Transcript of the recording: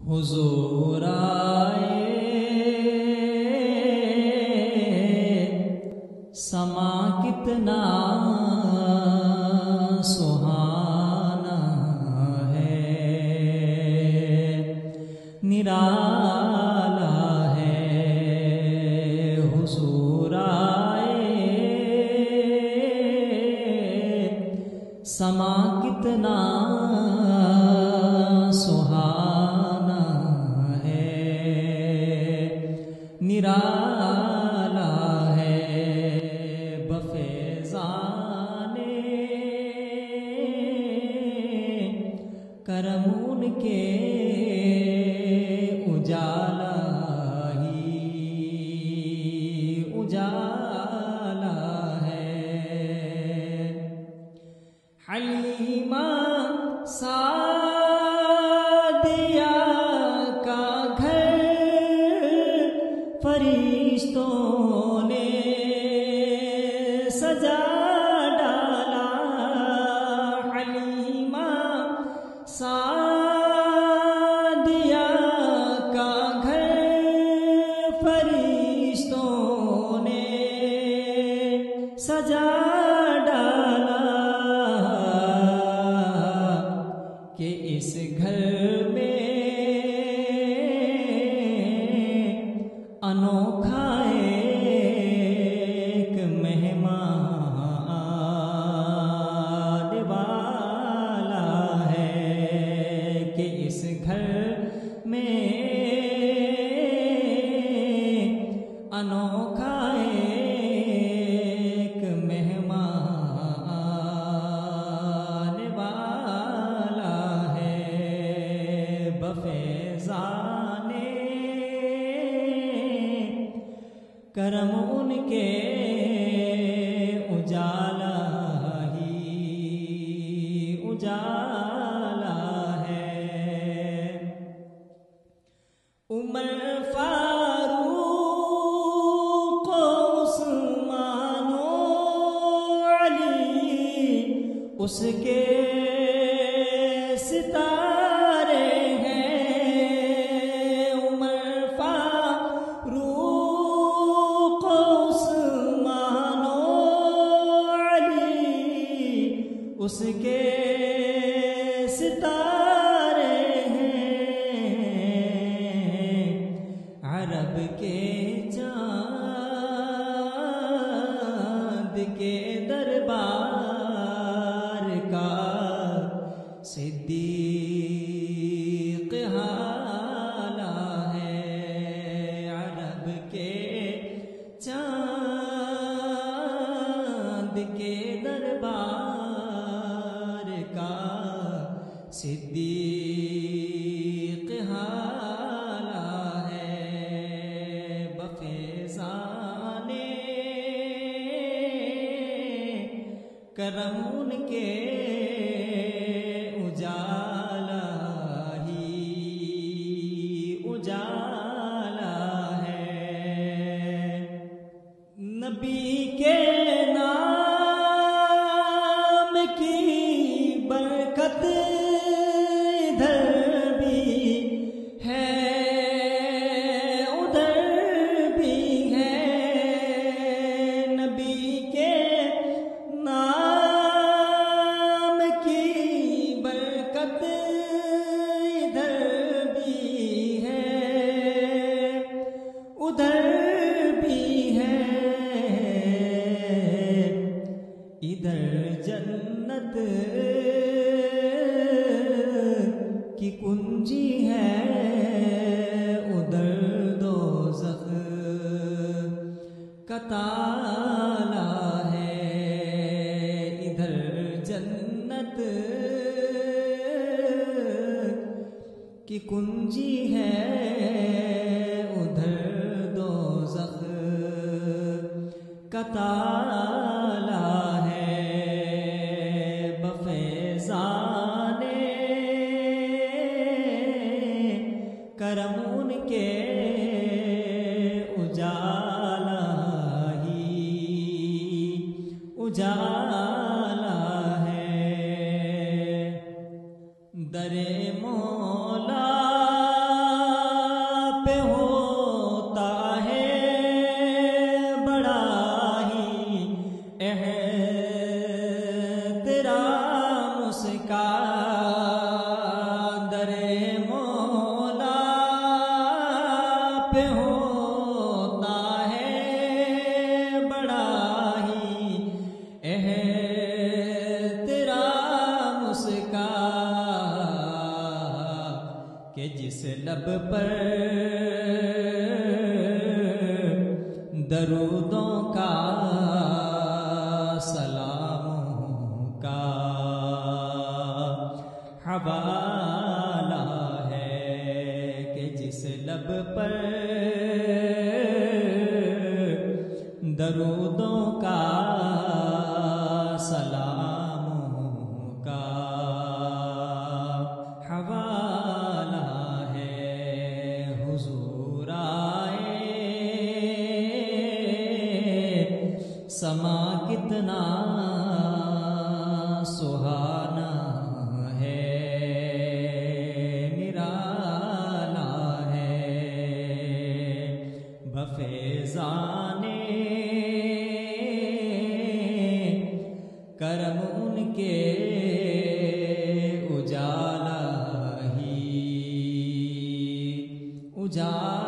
حضور آئے سما کتنا سہانا ہے، نرالا ہے۔ حضور آئے سما کتنا سہانا ہے، نرالا ہے۔ بفیضان کرم ان کے اجالا ہی اجالا ہے۔ حلیمہ سعدیہ کا گھر فرشتوں نے سجا ڈالا۔ حلیمہ سعدیہ کا گھر فرشتوں نے سجا ڈالا، کہ اس گھر میں انوکھا ایک مہمان والا ہے، کہ اس گھر میں انوکھا ایک مہمان والا ہے۔ بفیضان کرم ان کے اجالا ہی اجالا ہے۔ عمر فاروق عثمان و علی اس کے ستارے ہیں۔ عمر فاروق عثمان و علی اس کے ستارے ہیں۔ عرب کے چاند کے دربار کا صدیق حالہ ہے۔ عرب کے چاند کے دربار کا صدیق حالہ ہے۔ بفیضان کرم ان کے اجالا ہی اجالا ہے۔ نبی کے نام کی برکت ادھر بھی ہے ادھر بھی ہے۔ نبی کے نام کی برکت ادھر بھی ہے ادھر بھی ہے۔ ادھر جنت کی کنجی ہے، ادھر دوزخ کا تالا ہے۔ ادھر جنت کی کنجی ہے، ادھر دوزخ کا تالا ہے۔ بفیضان کرم ان کے اجالا ہی اجالا ہے۔ در مولا پہ ہوتا ہے بڑا ہی احترام اس کا، در مولا پہ ہوتا ہے بڑا ہی احترام اس کا، کہ جس لب پر درودوں کا سلاموں کا حوالہ ہے، کہ جس لب پر درودوں کا سلاموں کا حوالہ ہے، حضور آئے سما کتنا سہانا ہے، نرالا ہے، بفیضان کرم ان کے اجالا ہی اجالا